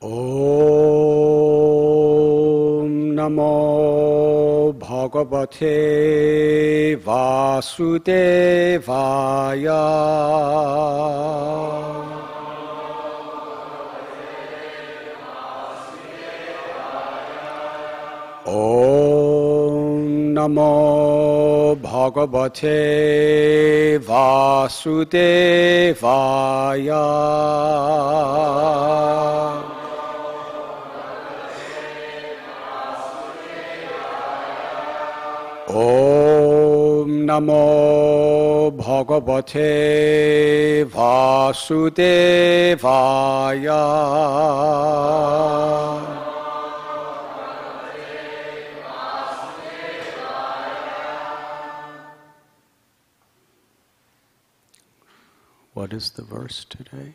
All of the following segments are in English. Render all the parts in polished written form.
Om Namo Bhagavate Vasudevaya. Om Namo Bhagavate Vasudevaya. Om Namo Bhagavate Vasudevaya. What is the verse today?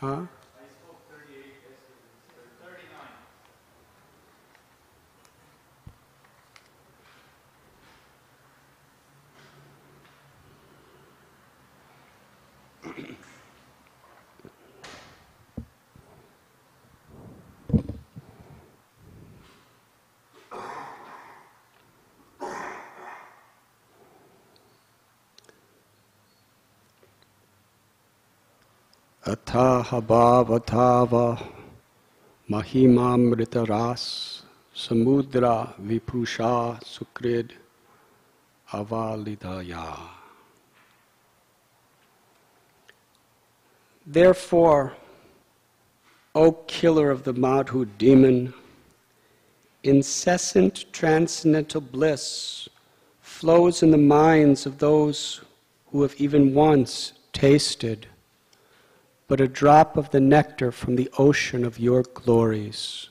Huh? I spoke 38 yesterday. 39. Ataha bhavatava mahimamritaras samudra vipusha sukrid avalidaya. Therefore, O killer of the Madhu demon, incessant transcendental bliss flows in the minds of those who have even once tasted but a drop of the nectar from the ocean of your glories.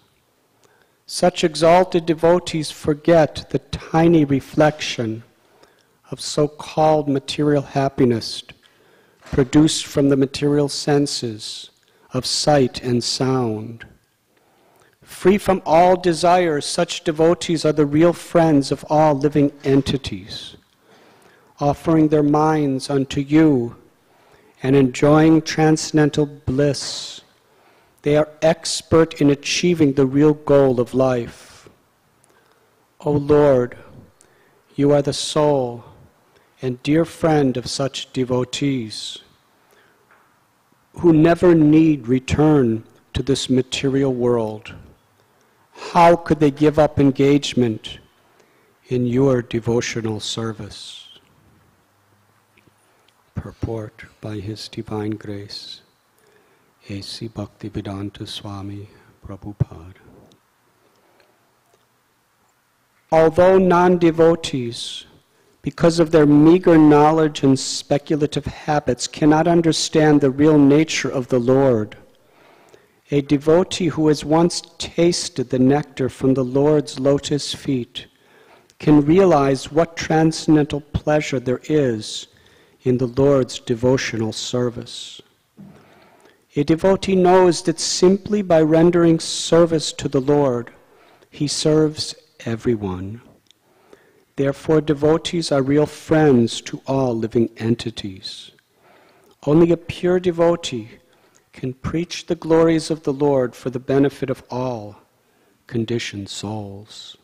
Such exalted devotees forget the tiny reflection of so-called material happiness produced from the material senses of sight and sound. Free from all desires, such devotees are the real friends of all living entities, offering their minds unto you and enjoying transcendental bliss. They are expert in achieving the real goal of life. O Lord, you are the soul and dear friend of such devotees who never need return to this material world. How could they give up engagement in your devotional service? Purport by His Divine Grace, A.C. Bhaktivedanta Swami Prabhupada. Although non-devotees, because of their meager knowledge and speculative habits, cannot understand the real nature of the Lord, a devotee who has once tasted the nectar from the Lord's lotus feet can realize what transcendental pleasure there is in the Lord's devotional service. A devotee knows that simply by rendering service to the Lord, he serves everyone. Therefore, devotees are real friends to all living entities. Only a pure devotee can preach the glories of the Lord for the benefit of all conditioned souls.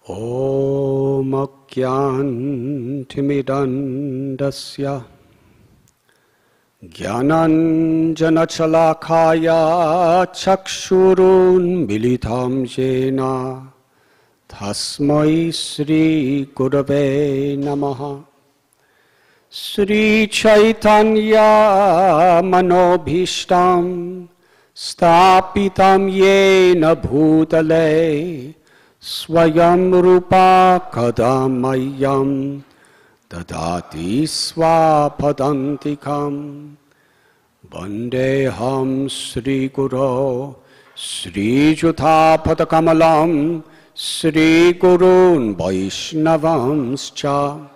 Om Akyantimidandasya Jnananjanachalakaya Chakshurun Militam Jena Tasmai Sri Gurave Namaha. Sri Chaitanya Manobhishtam Stapitam Yena Bhutale Swayam Rupa Kadamayam Dadati Swapadantikam Vandeham Sri Guru Sri Jutapatakamalам Sri Gurun Vaishnavamscha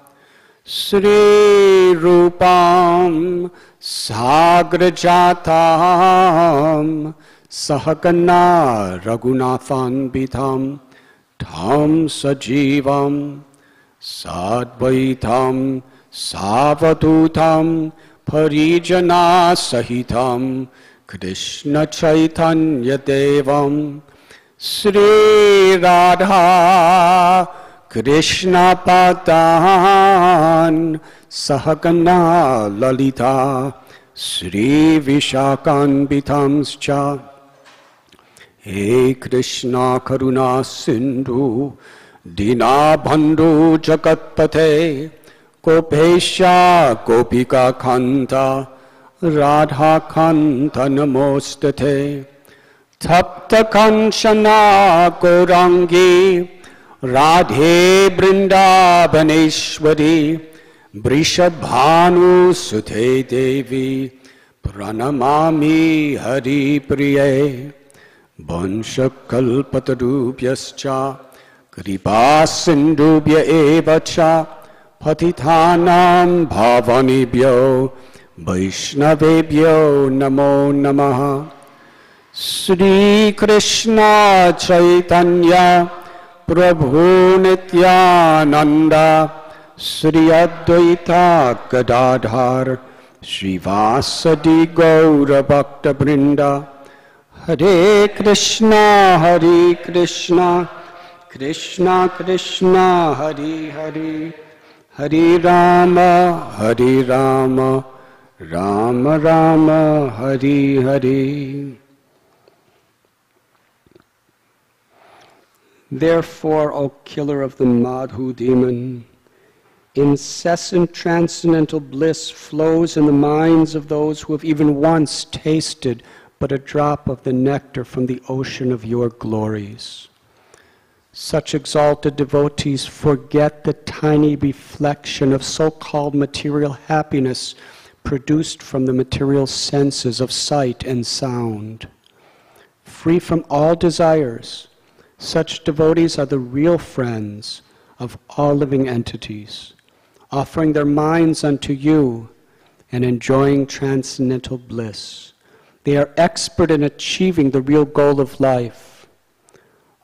Sri Rupam Sagrajatam Sahagana Raghunathanbitam Tam Sajivam Sadvaitam Savadutam Parijana Sahitam Krishna Chaitanya Devam Sri Radha Krishna Padan Sahagana Lalita Sri Vishakanbitamscha. He Krishna Karuna Sindhu Dinabandhu Jagatpate Gopesha Gopika Kanta Radha Kanta Namostate Tapta Kanchana Gaurangi Radhe Brindavaneshwari Brishabhanu Sute Devi Pranamami Hari Priye Vanshakalpatarubhyascha Kripa Sindhubhya evacha Patithanam Bhavanibhyo Vaishnavebhyo Namo Namaha. Sri Krishna Chaitanya Prabhu Nityananda Sri Advaita Gadadhar Srivasadi Gaura Bhakta Brinda. Hare Krishna Krishna Krishna Hare Hare Hare Rama Rama Rama Hare Hare. Therefore, O killer of the Madhu demon, incessant transcendental bliss flows in the minds of those who have even once tasted but a drop of the nectar from the ocean of your glories. Such exalted devotees forget the tiny reflection of so-called material happiness produced from the material senses of sight and sound. Free from all desires, such devotees are the real friends of all living entities, offering their minds unto you and enjoying transcendental bliss. They are expert in achieving the real goal of life.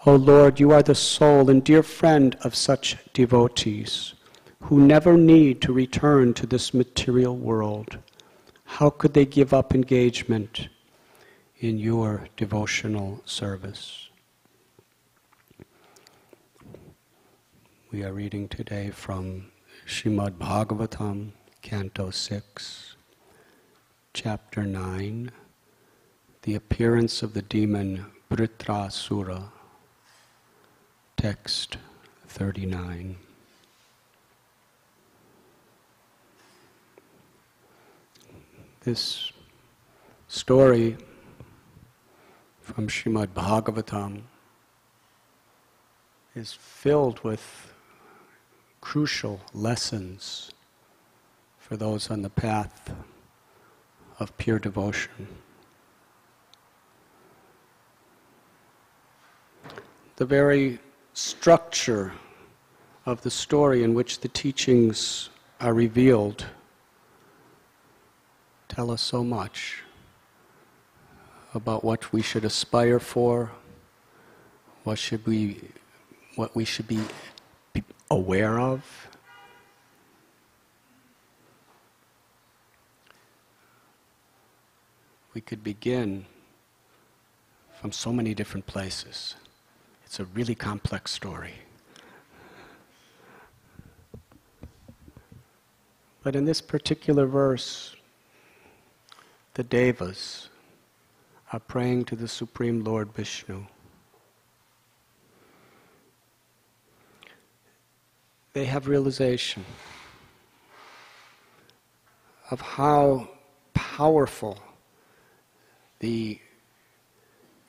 O Lord, you are the soul and dear friend of such devotees who never need to return to this material world. How could they give up engagement in your devotional service? We are reading today from Srimad Bhagavatam, Canto 6, Chapter 9, The Appearance of the Demon Vritrasura, Text 39. This story from Srimad Bhagavatam is filled with crucial lessons for those on the path of pure devotion. The very structure of the story in which the teachings are revealed tell us so much about what we should aspire for, what we should be aware of. We could begin from so many different places. It's a really complex story. But in this particular verse, the Devas are praying to the Supreme Lord Vishnu. They have realization of how powerful the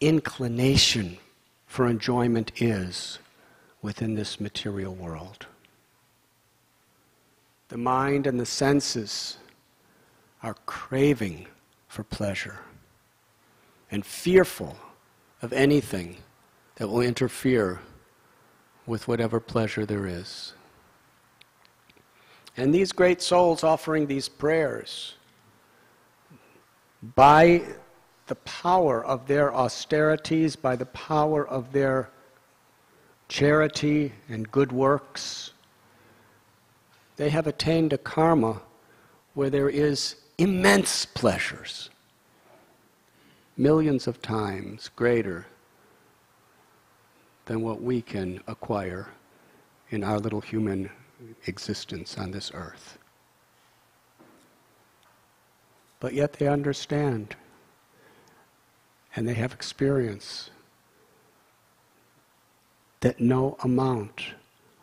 inclination for enjoyment is within this material world. The mind and the senses are craving for pleasure and fearful of anything that will interfere with whatever pleasure there is. And these great souls offering these prayers, by the power of their austerities, by the power of their charity and good works, they have attained a karma where there is immense pleasures, millions of times greater than what we can acquire in our little human existence on this earth. But yet they understand and they have experience that no amount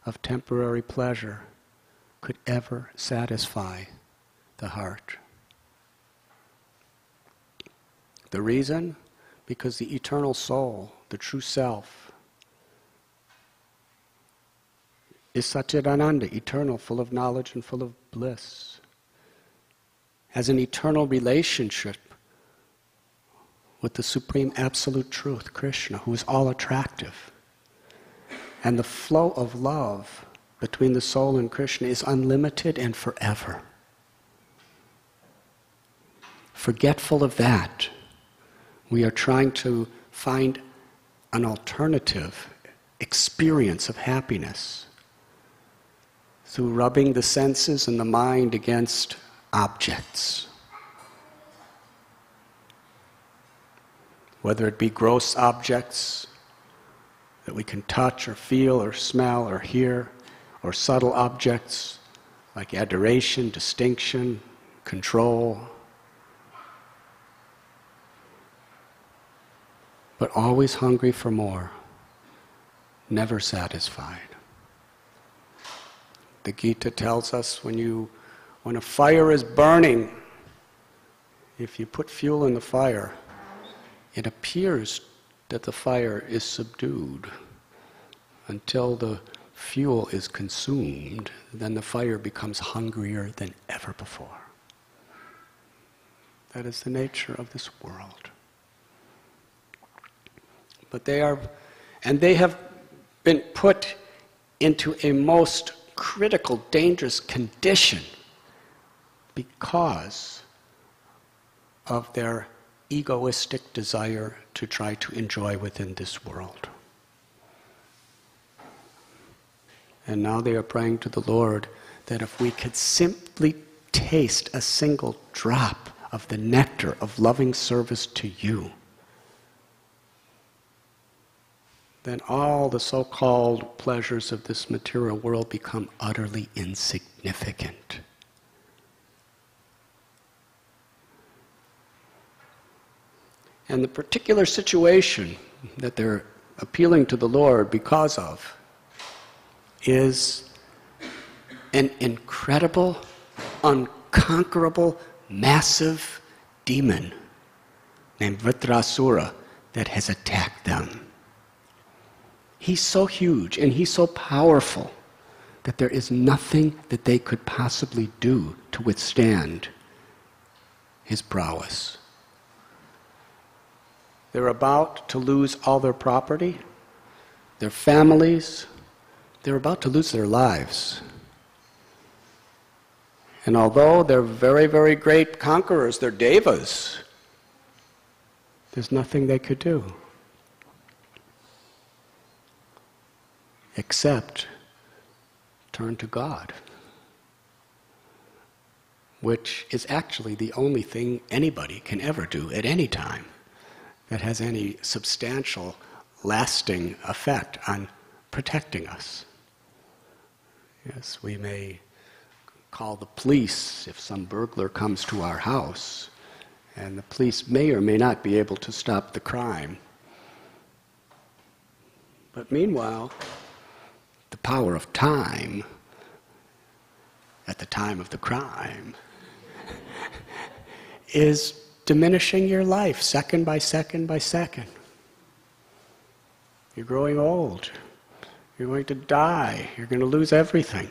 of temporary pleasure could ever satisfy the heart. The reason? Because the eternal soul, the true self, is Satchidananda, eternal, full of knowledge and full of bliss, has an eternal relationship with the Supreme Absolute Truth, Krishna, who is all attractive. And the flow of love between the soul and Krishna is unlimited and forever. Forgetful of that, we are trying to find an alternative experience of happiness through rubbing the senses and the mind against objects. Whether it be gross objects that we can touch or feel or smell or hear, or subtle objects like adoration, distinction, control. But always hungry for more, never satisfied. The Gita tells us when a fire is burning, if you put fuel in the fire, it appears that the fire is subdued until the fuel is consumed, then the fire becomes hungrier than ever before. That is the nature of this world. But they have been put into a most critical, dangerous condition because of their egoistic desire to try to enjoy within this world. And now they are praying to the Lord that if we could simply taste a single drop of the nectar of loving service to you, then all the so-called pleasures of this material world become utterly insignificant. And the particular situation that they're appealing to the Lord because of is an incredible, unconquerable, massive demon named Vritrasura that has attacked them. He's so huge and he's so powerful that there is nothing that they could possibly do to withstand his prowess. They're about to lose all their property, their families. They're about to lose their lives. And although they're very, very great conquerors, they're devas, there's nothing they could do except turn to God, which is actually the only thing anybody can ever do at any time that has any substantial, lasting effect on protecting us. Yes, we may call the police if some burglar comes to our house, and the police may or may not be able to stop the crime. But meanwhile, the power of time, at the time of the crime, is diminishing your life second by second by second. You're growing old. You're going to die. You're going to lose everything.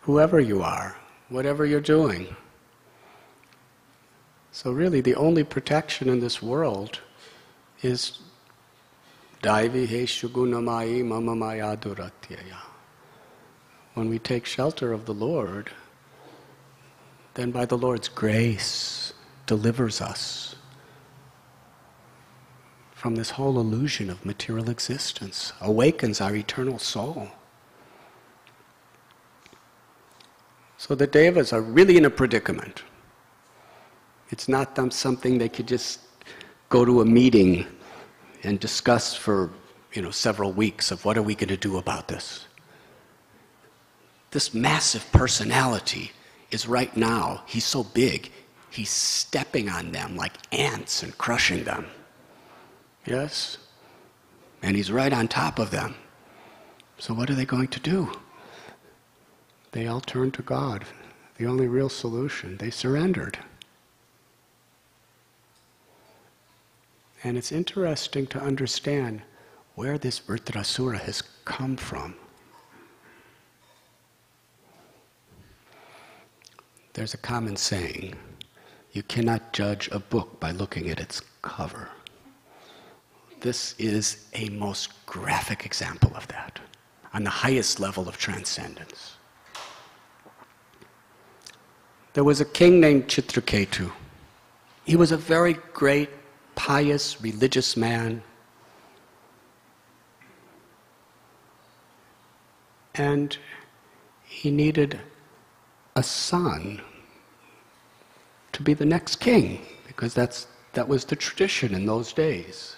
Whoever you are, whatever you're doing. So really, the only protection in this world is Daivi he shugunamai mama maya duratyaya. When we take shelter of the Lord, then by the Lord's grace delivers us from this whole illusion of material existence, awakens our eternal soul. So the Devas are really in a predicament. It's not something they could just go to a meeting and discuss for, several weeks of what are we going to do about this. This massive personality is right now, he's so big, he's stepping on them like ants and crushing them. Yes? And he's right on top of them. So what are they going to do? They all turned to God, the only real solution. They surrendered. And it's interesting to understand where this Vritrasura has come from. There's a common saying, you cannot judge a book by looking at its cover. This is a most graphic example of that, on the highest level of transcendence. There was a king named Chitraketu. He was a very great, pious, religious man. And he needed a son to be the next king, because that was the tradition in those days.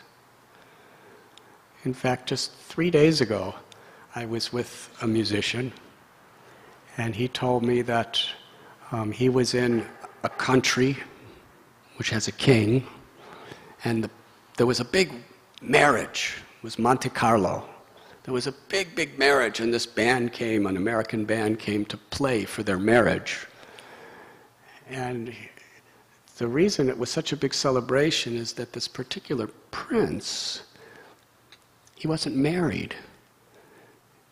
In fact, just 3 days ago, I was with a musician, and he told me that he was in a country which has a king, and there was a big marriage. It was Monte Carlo. There was a big, big marriage, and this band came, an American band came to play for their marriage. And the reason it was such a big celebration is that this particular prince, he wasn't married,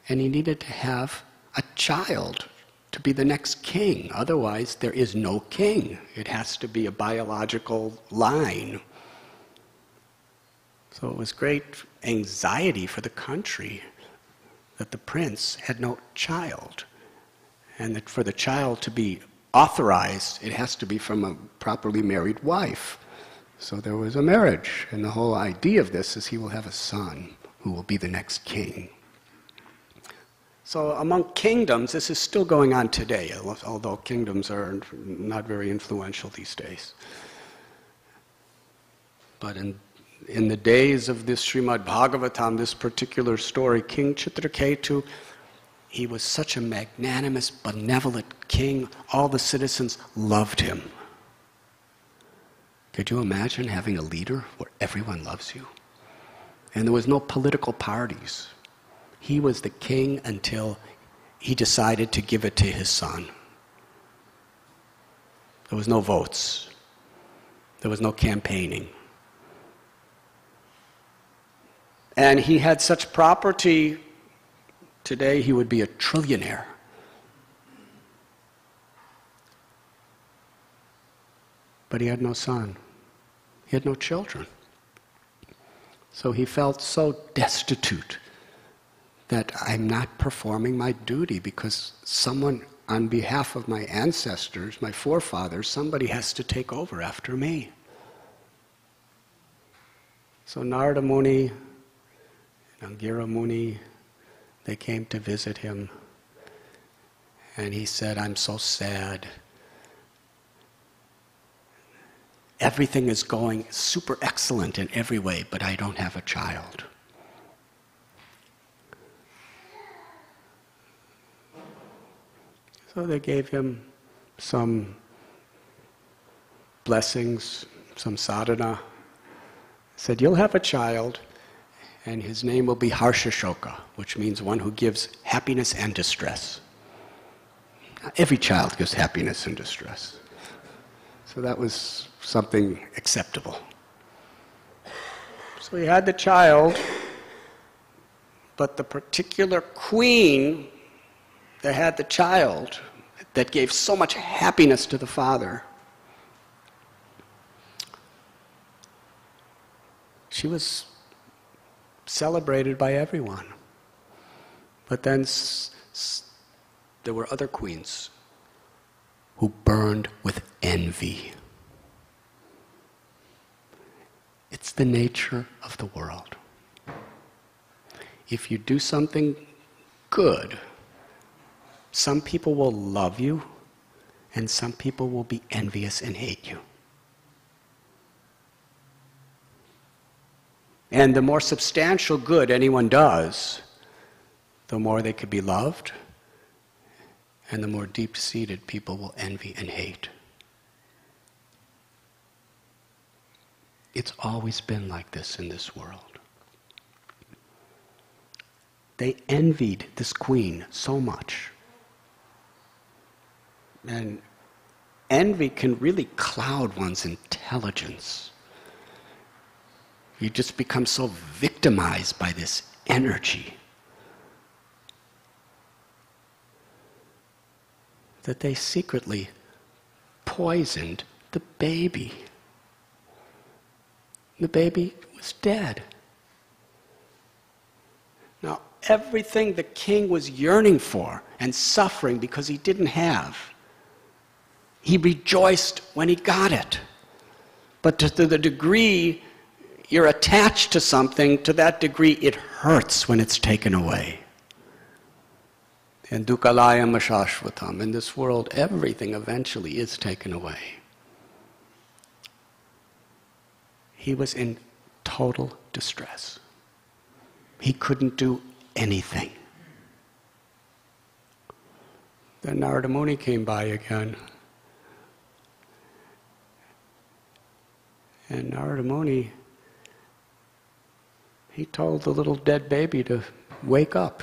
and he needed to have a child to be the next king. Otherwise, there is no king. It has to be a biological line. So it was great anxiety for the country that the prince had no child, and that for the child to be authorized, it has to be from a properly married wife. So there was a marriage, and the whole idea of this is he will have a son who will be the next king. So among kingdoms, this is still going on today, although kingdoms are not very influential these days. But in the days of this Srimad Bhagavatam, this particular story, King Chitraketu, he was such a magnanimous, benevolent king. All the citizens loved him. Could you imagine having a leader where everyone loves you? And there was no political parties. He was the king until he decided to give it to his son. There was no votes. There was no campaigning. And he had such property, today he would be a trillionaire. But he had no son. He had no children. So he felt so destitute that I'm not performing my duty, because someone, on behalf of my ancestors, my forefathers, somebody has to take over after me. So Narada Muni and Angira Muni, they came to visit him, and he said, I'm so sad. Everything is going super excellent in every way, but I don't have a child. So they gave him some blessings, some sadhana. Said, you'll have a child, and his name will be Harshashoka, which means one who gives happiness and distress. Every child gives happiness and distress. So that was something acceptable. So he had the child, but the particular queen that had the child, that gave so much happiness to the father, she was celebrated by everyone. But then there were other queens who burned with envy. It's the nature of the world. If you do something good, some people will love you, and some people will be envious and hate you. And the more substantial good anyone does, the more they could be loved, and the more deep-seated people will envy and hate. It's always been like this in this world. They envied this queen so much. And envy can really cloud one's intelligence. You just become so victimized by this energy that they secretly poisoned the baby. The baby was dead. Now, everything the king was yearning for and suffering because he didn't have, he rejoiced when he got it. But to the degree you're attached to something, to that degree it hurts when it's taken away. And dukkhalayam ashashvatam. In this world, everything eventually is taken away. He was in total distress. He couldn't do anything. Then Narada Muni came by again. And Narada Muni, he told the little dead baby to wake up.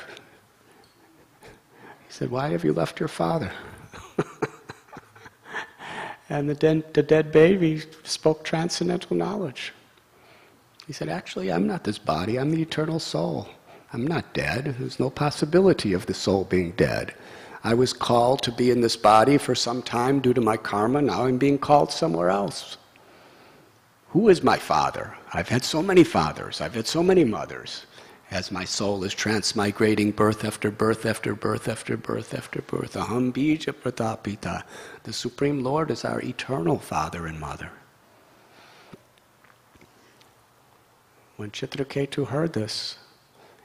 He said, why have you left your father? And the dead baby spoke transcendental knowledge. He said, actually, I'm not this body, I'm the eternal soul. I'm not dead. There's no possibility of the soul being dead. I was called to be in this body for some time due to my karma. Now I'm being called somewhere else. Who is my father? I've had so many fathers. I've had so many mothers. As my soul is transmigrating birth after birth after birth after birth after birth. Aham bija pratapita. The Supreme Lord is our eternal father and mother. When Chitraketu heard this,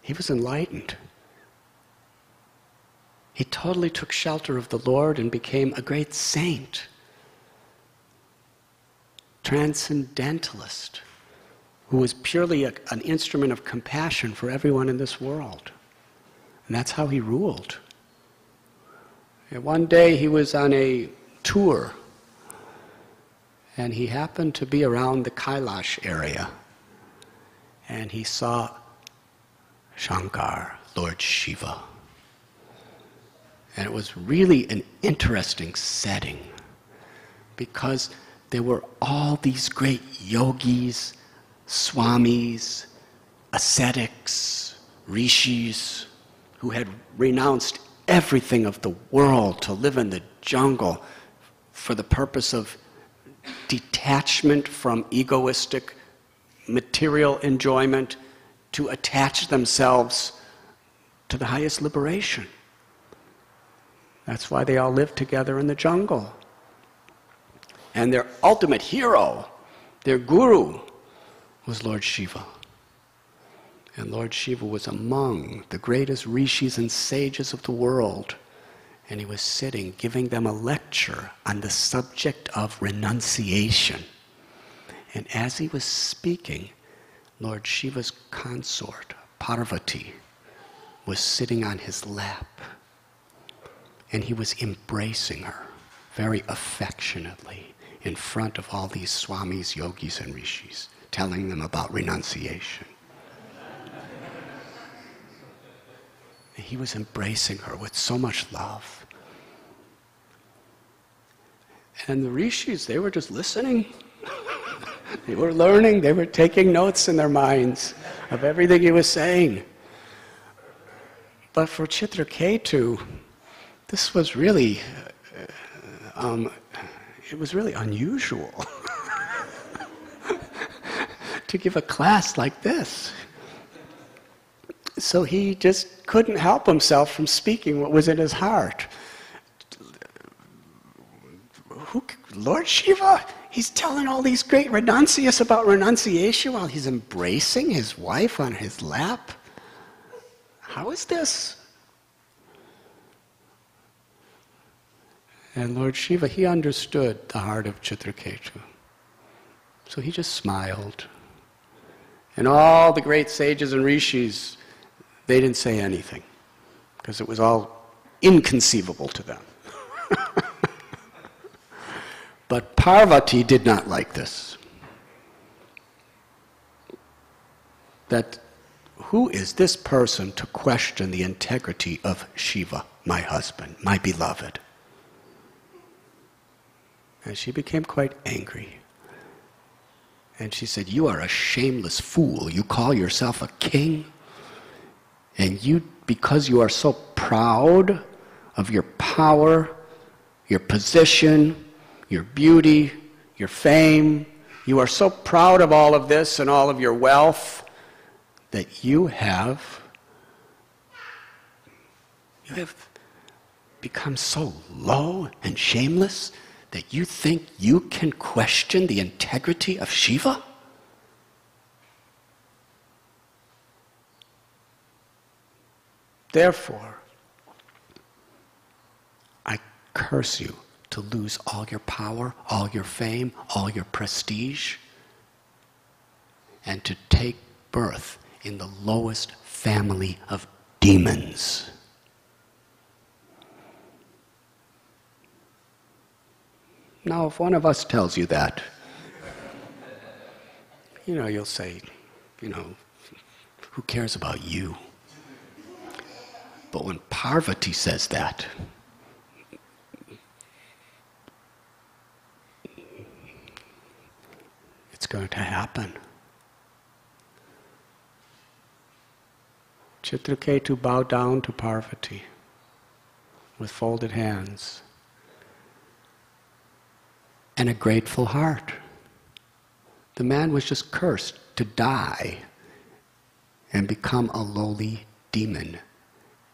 he was enlightened. He totally took shelter of the Lord and became a great saint. Transcendentalist, who was purely an instrument of compassion for everyone in this world. And that's how he ruled. And one day he was on a tour, and he happened to be around the Kailash area, and he saw Shankar, Lord Shiva. And it was really an interesting setting, because there were all these great yogis, swamis, ascetics, rishis, who had renounced everything of the world to live in the jungle for the purpose of detachment from egoistic material enjoyment, to attach themselves to the highest liberation. That's why they all lived together in the jungle. And their ultimate hero, their guru, was Lord Shiva. And Lord Shiva was among the greatest rishis and sages of the world. And he was sitting, giving them a lecture on the subject of renunciation. And as he was speaking, Lord Shiva's consort, Parvati, was sitting on his lap. And he was embracing her very affectionately in front of all these swamis, yogis, and rishis, telling them about renunciation. And he was embracing her with so much love. And the rishis, they were just listening. They were learning, they were taking notes in their minds of everything he was saying. But for Chitraketu, this was really, it was really unusual to give a class like this. So he just couldn't help himself from speaking what was in his heart. Lord Shiva, he's telling all these great renunciates about renunciation while he's embracing his wife on his lap. How is this? And Lord Shiva, he understood the heart of Chitraketu. So he just smiled. And all the great sages and rishis, they didn't say anything, because it was all inconceivable to them. But Parvati did not like this. That who is this person to question the integrity of Shiva, my husband, my beloved? And she became quite angry. And she said, you are a shameless fool. You call yourself a king? And you, because you are so proud of your power, your position, your beauty, your fame, you are so proud of all of this and all of your wealth that you have become so low and shameless that you think you can question the integrity of Shiva? Therefore, I curse you to lose all your power, all your fame, all your prestige, and to take birth in the lowest family of demons. Now, if one of us tells you that, you'll say, who cares about you? But when Parvati says that, it's going to happen. Chitraketu bowed down to Parvati with folded hands and a grateful heart. The man was just cursed to die and become a lowly demon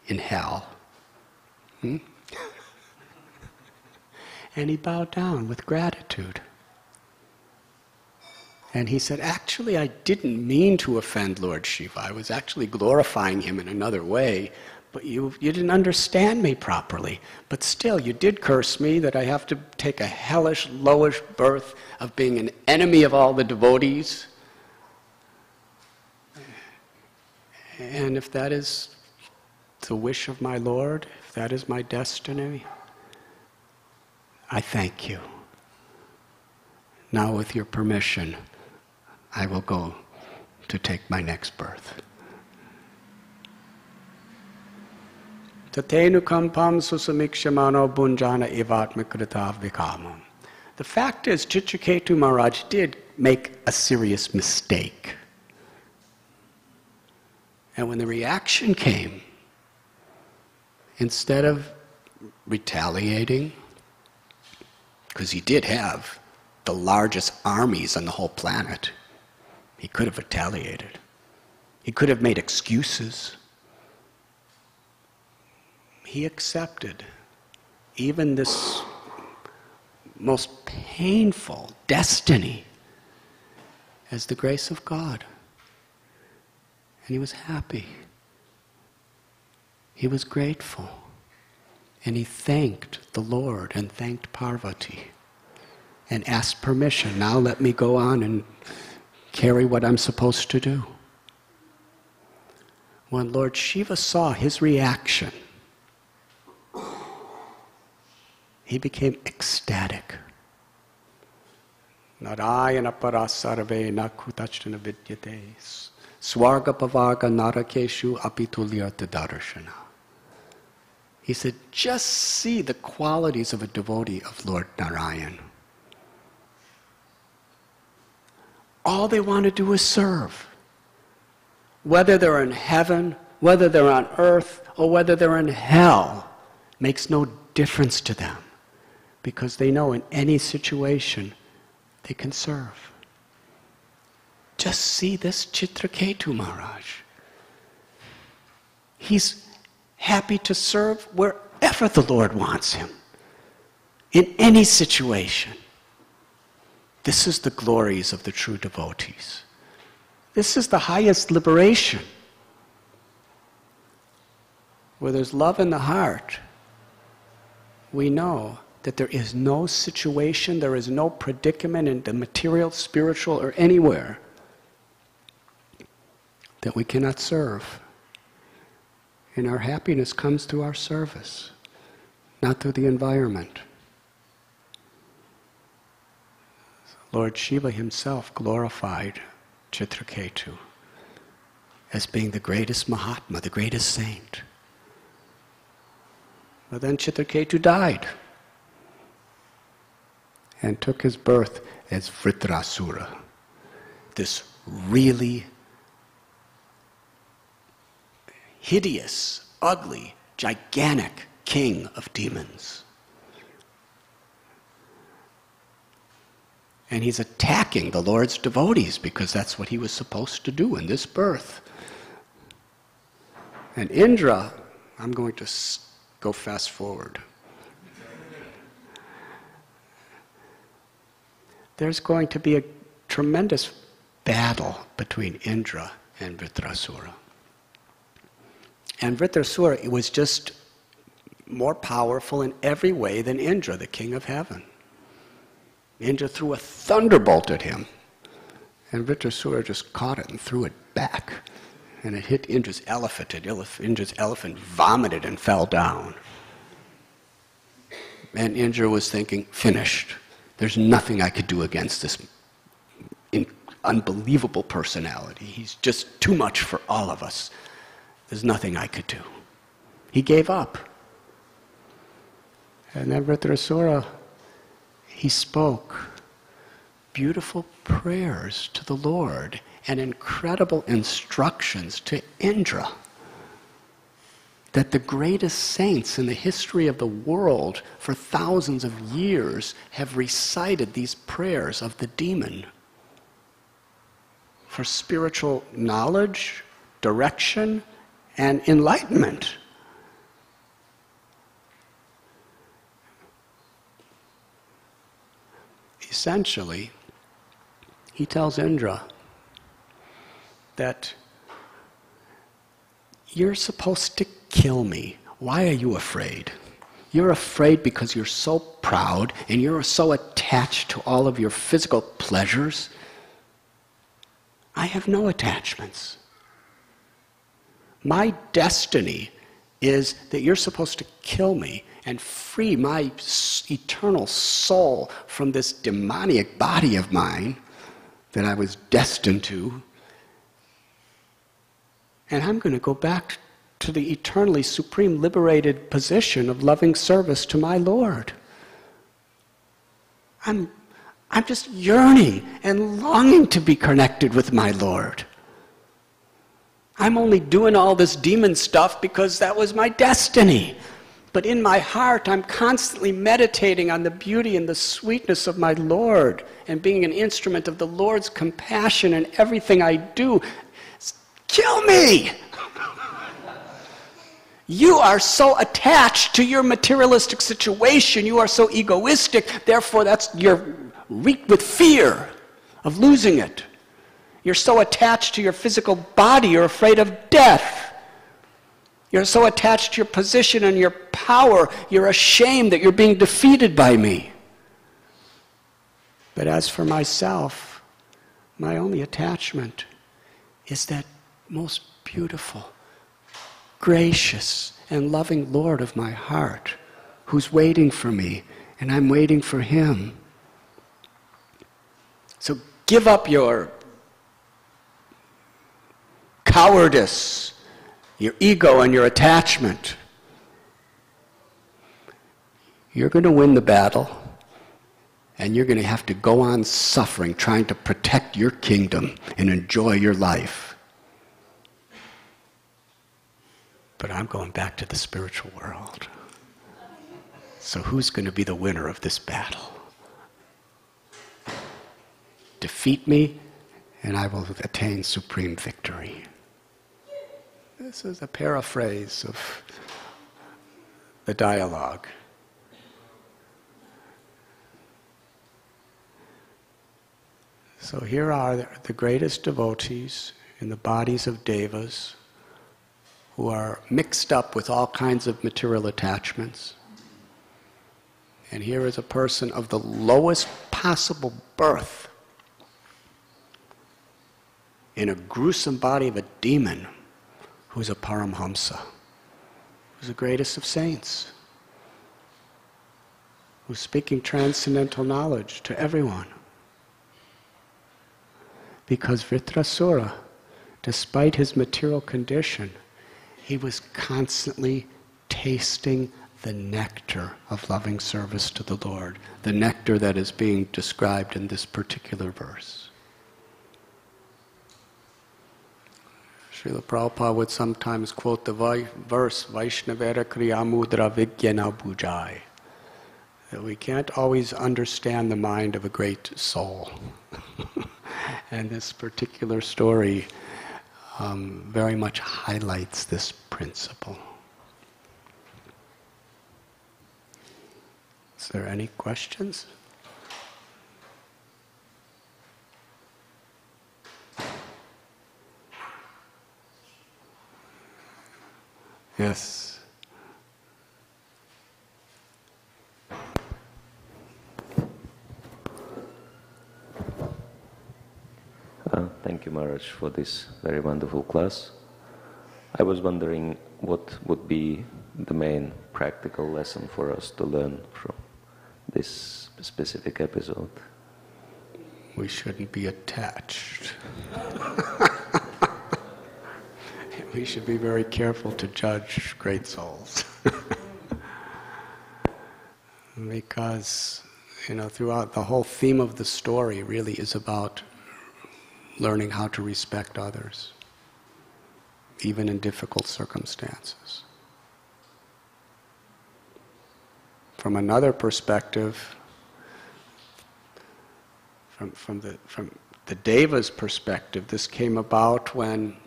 in hell. And he bowed down with gratitude. And he said, actually, I didn't mean to offend Lord Shiva. I was actually glorifying him in another way, but you didn't understand me properly. But still, you did curse me that I have to take a hellish, lowish birth of being an enemy of all the devotees. And if that is the wish of my Lord, if that is my destiny, I thank you. Now, with your permission, I will go to take my next birth. Tatenu kampam susamikshmano bunjana evatmikrita vikamam. The fact is, Chitraketu Maharaj did make a serious mistake. And when the reaction came, instead of retaliating, because he did have the largest armies on the whole planet, he could have retaliated. He could have made excuses. He accepted even this most painful destiny as the grace of God. And he was happy. He was grateful. And he thanked the Lord and thanked Parvati and asked permission. Now let me go on and carry what I'm supposed to do. When Lord Shiva saw his reaction, he became ecstatic. Narayana parasarve nakutachana vidyate swarga pavarga narakeshu apitulyarta darshana. He said, just see the qualities of a devotee of Lord Narayan. All they want to do is serve. Whether they're in heaven, whether they're on earth, or whether they're in hell, makes no difference to them, because they know in any situation they can serve. Just see this Chitraketu Maharaj. He's happy to serve wherever the Lord wants him, in any situation. This is the glories of the true devotees. This is the highest liberation. Where there's love in the heart, we know that there is no situation, there is no predicament in the material, spiritual, or anywhere that we cannot serve. And our happiness comes through our service, not through the environment. Lord Shiva himself glorified Chitraketu as being the greatest Mahatma, the greatest saint. But then Chitraketu died and took his birth as Vritrasura, this really hideous, ugly, gigantic king of demons. And he's attacking the Lord's devotees because that's what he was supposed to do in this birth. And Indra, I'm going to go fast forward. There's going to be a tremendous battle between Indra and Vritrasura. And Vritrasura was just more powerful in every way than Indra, the king of heaven. Indra threw a thunderbolt at him, and Vritrasura just caught it and threw it back. And it hit Indra's elephant, and Indra's elephant vomited and fell down. And Indra was thinking, finished. There's nothing I could do against this unbelievable personality. He's just too much for all of us. There's nothing I could do. He gave up. And then Vritrasura, he spoke beautiful prayers to the Lord and incredible instructions to Indra that the greatest saints in the history of the world for thousands of years have recited these prayers of the demon for spiritual knowledge, direction, and enlightenment. Essentially, he tells Indra that you're supposed to kill me. Why are you afraid? You're afraid because you're so proud and you're so attached to all of your physical pleasures. I have no attachments. My destiny is that you're supposed to kill me and free my eternal soul from this demoniac body of mine that I was destined to. And I'm going to go back to the eternally supreme liberated position of loving service to my Lord. I'm just yearning and longing to be connected with my Lord. I'm only doing all this demon stuff because that was my destiny. But in my heart, I'm constantly meditating on the beauty and the sweetness of my Lord and being an instrument of the Lord's compassion in everything I do. Kill me! You are so attached to your materialistic situation. You are so egoistic. Therefore, you're reeked with fear of losing it. You're so attached to your physical body, you're afraid of death. You're so attached to your position and your power, you're ashamed that you're being defeated by me. But as for myself, my only attachment is that most beautiful, gracious, and loving Lord of my heart, who's waiting for me, and I'm waiting for him. So give up your cowardice, your ego, and your attachment. You're going to win the battle, and you're going to have to go on suffering, trying to protect your kingdom and enjoy your life. But I'm going back to the spiritual world. So who's going to be the winner of this battle? Defeat me, and I will attain supreme victory. This is a paraphrase of the dialogue. So here are the greatest devotees in the bodies of devas who are mixed up with all kinds of material attachments. And here is a person of the lowest possible birth in a gruesome body of a demon who's a Paramhamsa, who's the greatest of saints, who's speaking transcendental knowledge to everyone. Because Vritrasura, despite his material condition, he was constantly tasting the nectar of loving service to the Lord, the nectar that is being described in this particular verse. Srila Prabhupada would sometimes quote the verse, Vaishnavera Kriyamudra Vigyana Bhujai, that we can't always understand the mind of a great soul. And this particular story very much highlights this principle. Is there any questions? Yes. Thank you, Maharaj, for this very wonderful class. I was wondering what would be the main practical lesson for us to learn from this specific episode. We shouldn't be attached. We should be very careful to judge great souls. Because, throughout the whole theme of the story really is about learning how to respect others, even in difficult circumstances. From another perspective, from the Deva's perspective, this came about when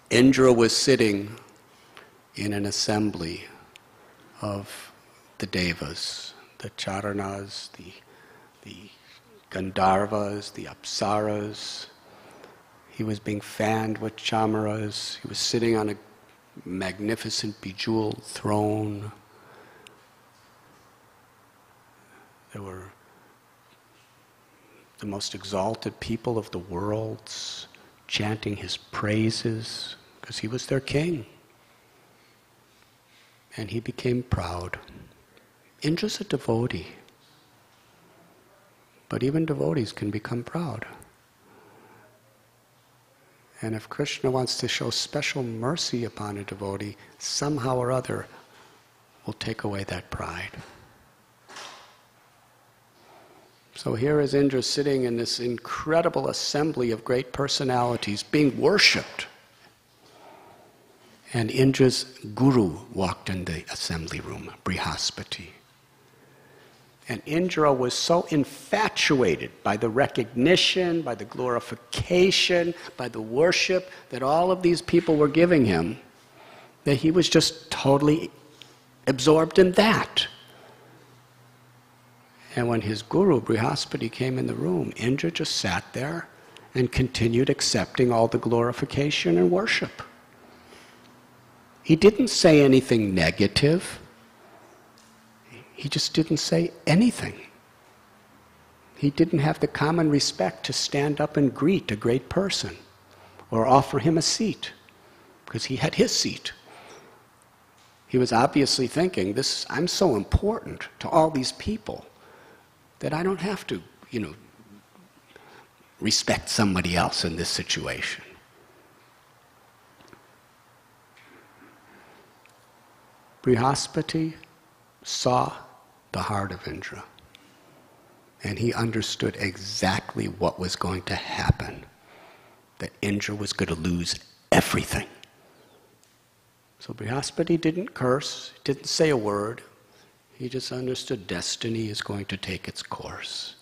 Indra was sitting in an assembly of the Devas, the Charanas, the Gandharvas, the Apsaras. He was being fanned with chamaras. He was sitting on a magnificent bejeweled throne. There were the most exalted people of the world chanting his praises because he was their king. And he became proud. Indra's a devotee. But even devotees can become proud. And if Krishna wants to show special mercy upon a devotee, somehow or other will take away that pride. So here is Indra sitting in this incredible assembly of great personalities being worshipped. And Indra's guru walked in the assembly room, Brihaspati. And Indra was so infatuated by the recognition, by the glorification, by the worship that all of these people were giving him, that he was just totally absorbed in that. And when his guru, Brihaspati, came in the room, Indra just sat there and continued accepting all the glorification and worship. He didn't say anything negative. He just didn't say anything. He didn't have the common respect to stand up and greet a great person or offer him a seat, because he had his seat. He was obviously thinking, I'm so important to all these people that I don't have to, respect somebody else in this situation. Brihaspati saw the heart of Indra, and he understood exactly what was going to happen, that Indra was going to lose everything. So Brihaspati didn't curse, didn't say a word. He just understood destiny is going to take its course.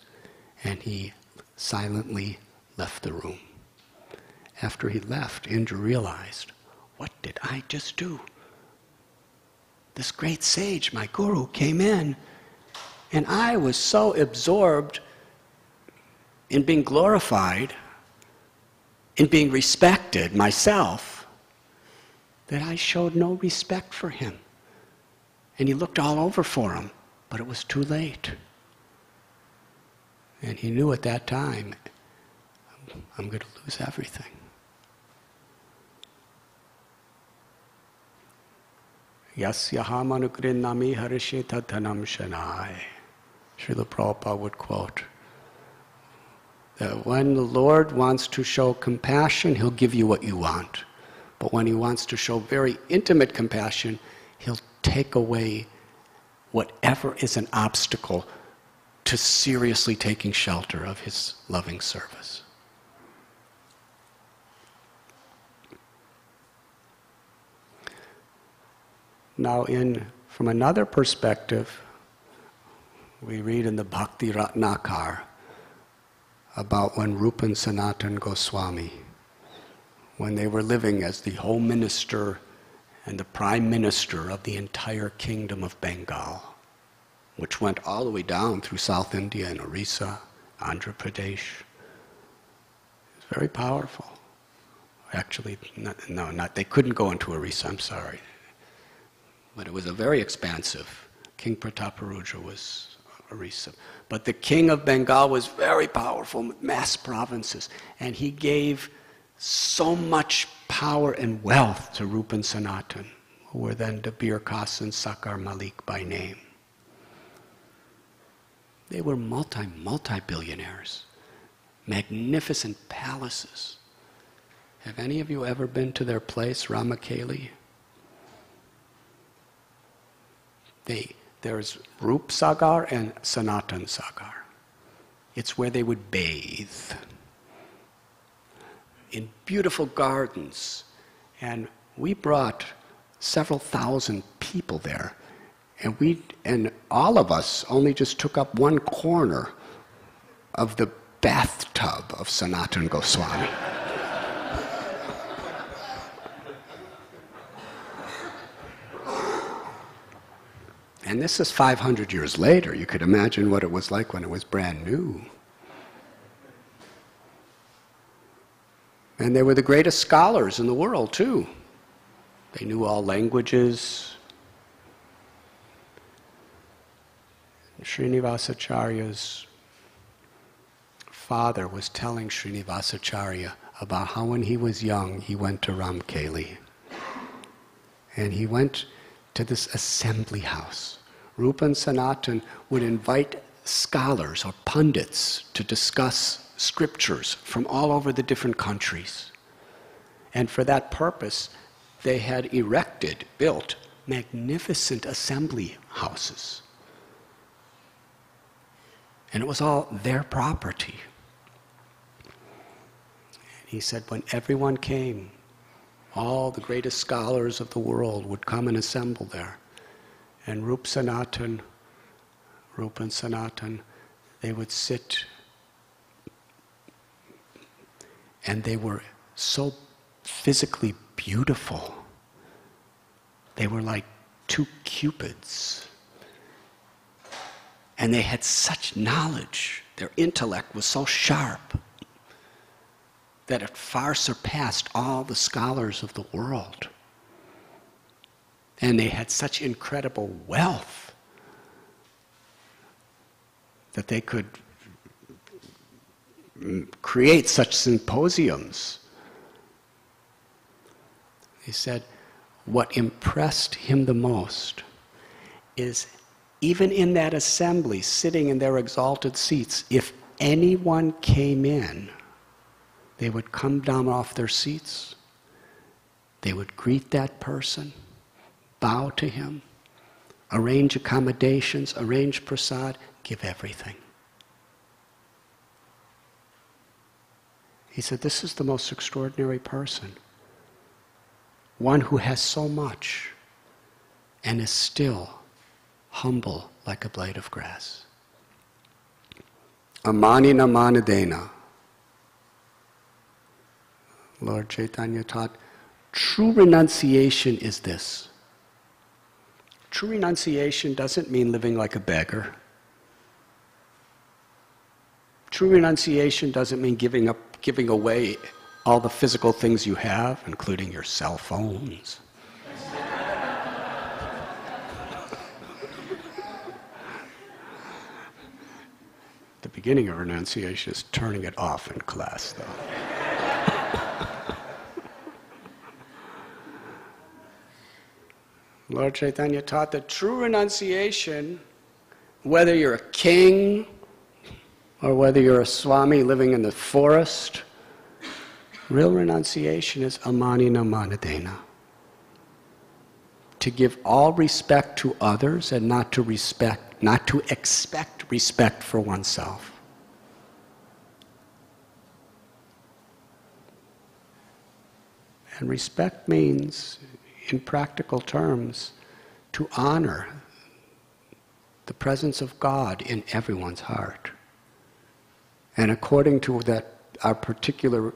And he silently left the room. After he left, Indra realized, what did I just do? This great sage, my guru, came in, and I was so absorbed in being glorified, in being respected myself, that I showed no respect for him. And he looked all over for him, but it was too late. And he knew at that time, I'm going to lose everything. Yasyaham anugrinnami harisheta dhanam shanai. Srila Prabhupada would quote that when the Lord wants to show compassion, He'll give you what you want. But when He wants to show very intimate compassion, He'll take away whatever is an obstacle to seriously taking shelter of His loving service. Now, from another perspective, we read in the Bhakti Ratnakar about when Rupa and Sanatana Goswami, when they were living as the Home Minister and the Prime Minister of the entire Kingdom of Bengal, which went all the way down through South India and Orissa, Andhra Pradesh. It's very powerful. Actually, they couldn't go into Orissa, I'm sorry. But it was a very expansive. King Prataparudra was Orissa. But the king of Bengal was very powerful, with mass provinces. And he gave so much power and wealth to Rupa and Sanatana, who were then Dabir Khas and Sakar Malik by name. They were multi-billionaires. Magnificent palaces. Have any of you ever been to their place, Ramakeli? There's Rup Sagar and Sanatan Sagar. It's where they would bathe in beautiful gardens. And we brought several thousand people there. And all of us only just took up one corner of the bathtub of Sanatana Goswami. And this is 500 years later. You could imagine what it was like when it was brand new. And they were the greatest scholars in the world, too. They knew all languages. Srinivasacharya's father was telling Srinivasacharya about how when he was young, he went to Ramkeli. And he went to this assembly house. Rupa and Sanatana would invite scholars or pundits to discuss scriptures from all over the different countries. And for that purpose, they had built magnificent assembly houses. And it was all their property. And he said when everyone came, all the greatest scholars of the world would come and assemble there. And Rupa and Sanatana, they would sit, and they were so physically beautiful. They were like two cupids. And they had such knowledge. Their intellect was so sharp that it far surpassed all the scholars of the world. And they had such incredible wealth that they could create such symposiums. He said, what impressed him the most is even in that assembly, sitting in their exalted seats, if anyone came in, they would come down off their seats, they would greet that person, bow to him, arrange accommodations, arrange prasad, give everything. He said, this is the most extraordinary person. One who has so much and is still humble like a blade of grass. Amanina manadena. Lord Chaitanya taught, true renunciation is this. True renunciation doesn't mean living like a beggar. True renunciation doesn't mean giving away all the physical things you have, including your cell phones. The beginning of renunciation is turning it off in class, though. Lord Chaitanya taught that true renunciation, whether you're a king or whether you're a Swami living in the forest, real renunciation is amanina manadena. To give all respect to others and not to expect respect for oneself. And respect means, in practical terms, to honor the presence of God in everyone's heart. And according to that, our particular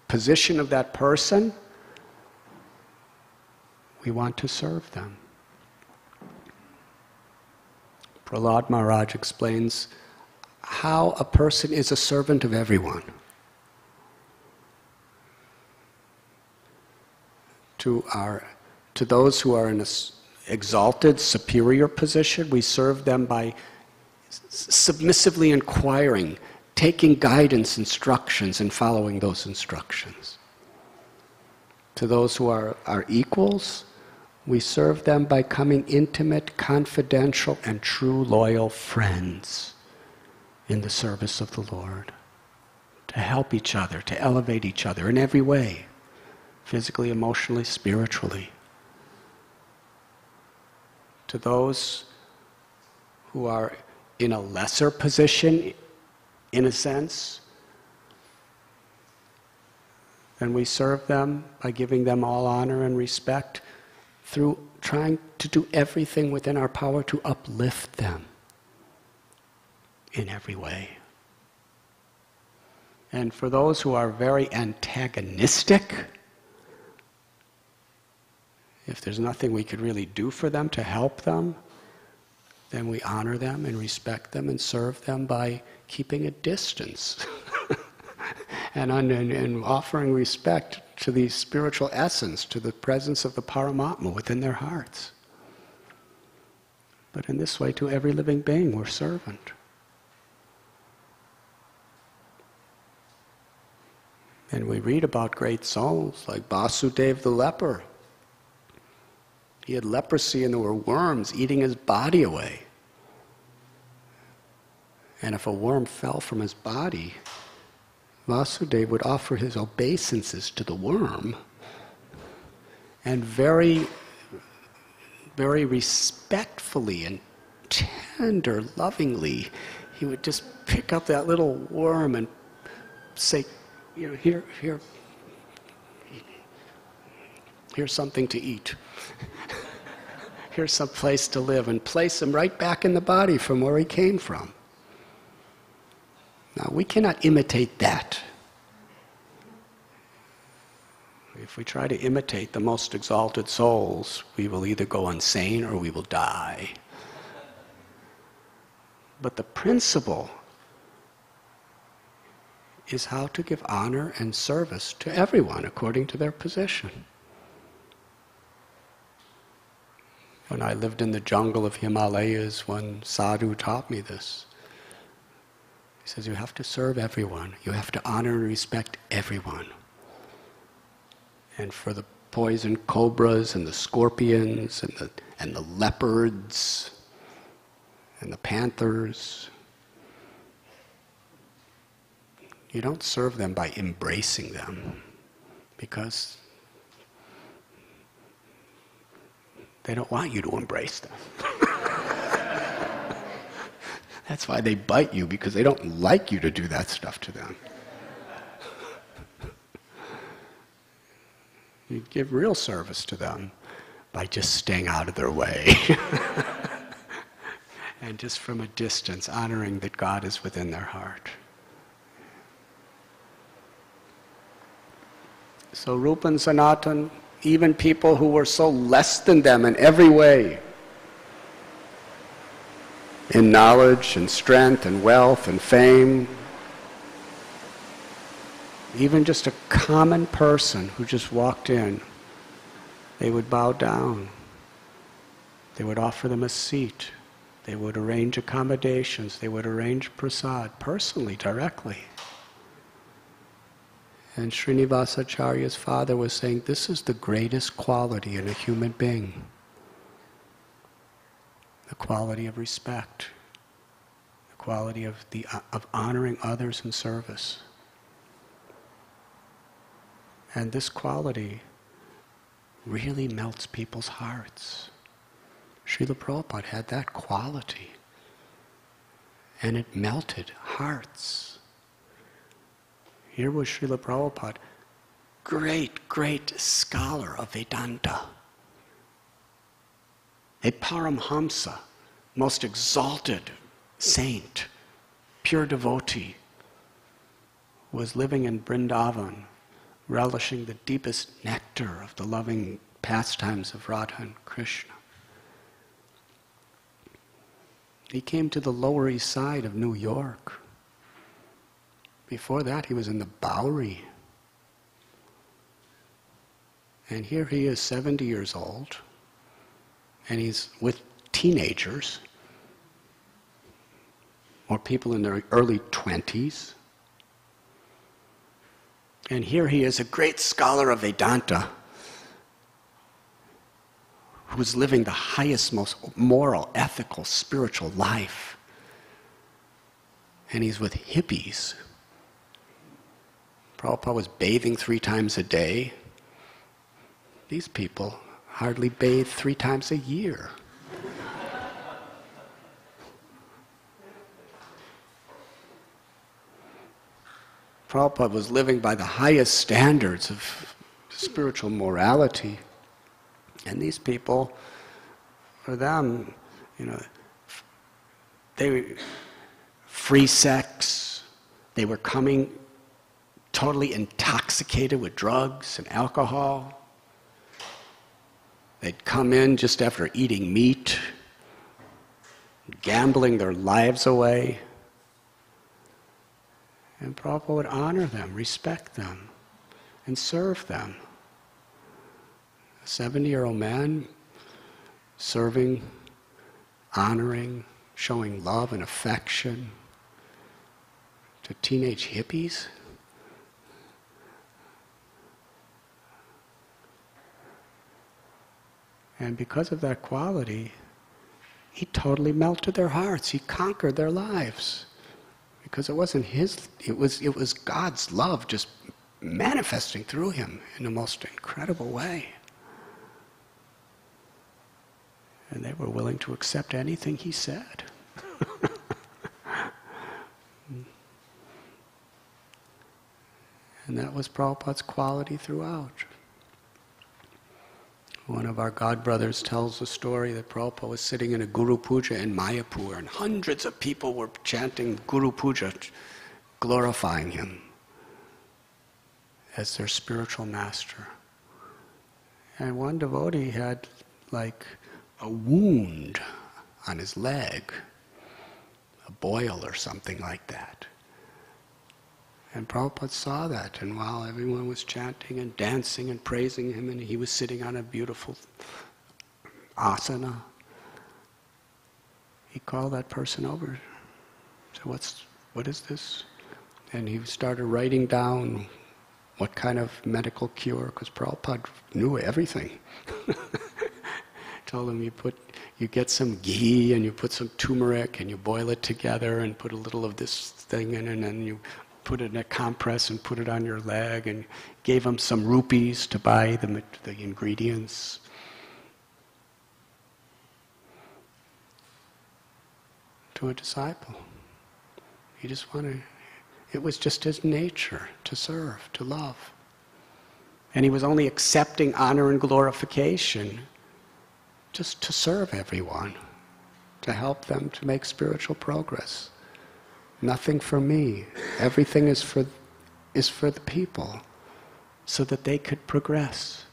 position of that person, we want to serve them. Prahlad Maharaj explains how a person is a servant of everyone. To those who are in an exalted, superior position, we serve them by submissively inquiring, taking guidance, instructions, and following those instructions. To those who are our equals, we serve them by becoming intimate, confidential, and true loyal friends in the service of the Lord, to help each other, to elevate each other in every way, physically, emotionally, spiritually. To those who are in a lesser position, in a sense, then we serve them by giving them all honor and respect through trying to do everything within our power to uplift them in every way. And for those who are very antagonistic, if there's nothing we could really do for them to help them, then we honor them and respect them and serve them by keeping a distance and offering respect to the spiritual essence, to the presence of the Paramatma within their hearts. But in this way, to every living being, we're servant. And we read about great souls like Vasudeva the leper. He had leprosy and there were worms eating his body away. And if a worm fell from his body, Vasudeva would offer his obeisances to the worm and very, very respectfully and tender, lovingly, he would just pick up that little worm and say, you know, here's something to eat. Here's some place to live, and place him right back in the body from where he came from. Now, we cannot imitate that. If we try to imitate the most exalted souls, we will either go insane or we will die. But the principle is how to give honor and service to everyone according to their position. When I lived in the jungle of Himalayas, one sadhu taught me this. He says, you have to serve everyone. You have to honor and respect everyone. And for the poison cobras and the scorpions and the leopards and the panthers. You don't serve them by embracing them, because they don't want you to embrace them. That's why they bite you, because they don't like you to do that stuff to them. You give real service to them by just staying out of their way. And just from a distance, honoring that God is within their heart. So Rupa and Sanatan, even people who were so less than them in every way, in knowledge and strength and wealth and fame, even just a common person who just walked in, they would bow down. They would offer them a seat. They would arrange accommodations. They would arrange prasad personally, directly. And Srinivasacharya's father was saying, this is the greatest quality in a human being. The quality of respect. The quality of honoring others in service. And this quality really melts people's hearts. Srila Prabhupada had that quality. And it melted hearts. Here was Srila Prabhupada, great scholar of Vedanta. A Paramhamsa, most exalted saint, pure devotee, was living in Vrindavan, relishing the deepest nectar of the loving pastimes of Radha and Krishna. He came to the Lower East Side of New York. Before that, he was in the Bowery. And here he is, 70 years old, and he's with teenagers, or people in their early 20s. And here he is, a great scholar of Vedanta, who's living the highest, most moral, ethical, spiritual life. And he's with hippies. Prabhupada was bathing 3 times a day. These people hardly bathe 3 times a year. Prabhupada was living by the highest standards of spiritual morality. And these people, for them, they were free sex. They were coming totally intoxicated with drugs and alcohol. They'd come in just after eating meat, gambling their lives away. And Prabhupada would honor them, respect them, and serve them. A 70-year-old man serving, honoring, showing love and affection to teenage hippies. And because of that quality, he totally melted their hearts. He conquered their lives. Because it wasn't his, it was God's love just manifesting through him in the most incredible way. And they were willing to accept anything he said. And that was Prabhupada's quality throughout. One of our God brothers tells the story that Prabhupada was sitting in a Guru Puja in Mayapur, and hundreds of people were chanting Guru Puja, glorifying him as their spiritual master. And one devotee had like a wound on his leg, a boil or something like that. And Prabhupada saw that, and while everyone was chanting and dancing and praising him, and he was sitting on a beautiful asana, he called that person over. Said, what is this? And he started writing down What kind of medical cure? Because Prabhupada knew everything. Told him you get some ghee and you put some turmeric and you boil it together and put a little of this thing in, and then you put it in a compress and put it on your leg, and gave him some rupees to buy the ingredients. To a disciple. He just wanted, it was just his nature to serve, to love. And he was only accepting honor and glorification just to serve everyone, to help them to make spiritual progress. Nothing for me. Everything is for the people, so that they could progress.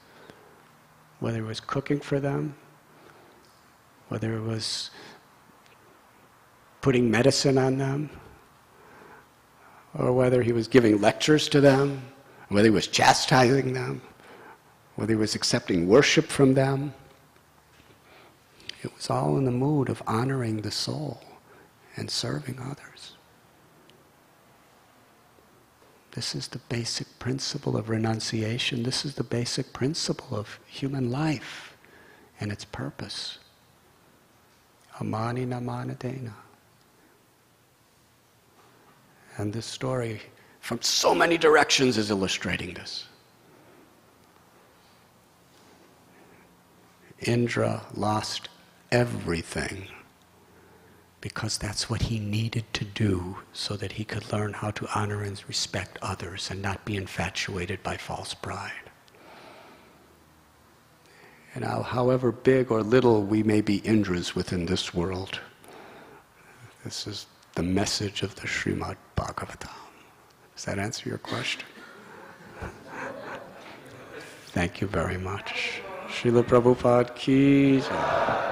Whether it was cooking for them, whether it was putting medicine on them, or whether he was giving lectures to them, whether he was chastising them, whether he was accepting worship from them. It was all in the mood of honoring the soul and serving others. This is the basic principle of renunciation. This is the basic principle of human life and its purpose. Amani namanadena. And this story, from so many directions, is illustrating this. Indra lost everything because that's what he needed to do so that he could learn how to honor and respect others and not be infatuated by false pride. And however big or little we may be Indras within this world, this is the message of the Srimad Bhagavatam. Does that answer your question? Thank you very much. Srila Prabhupada ki jai.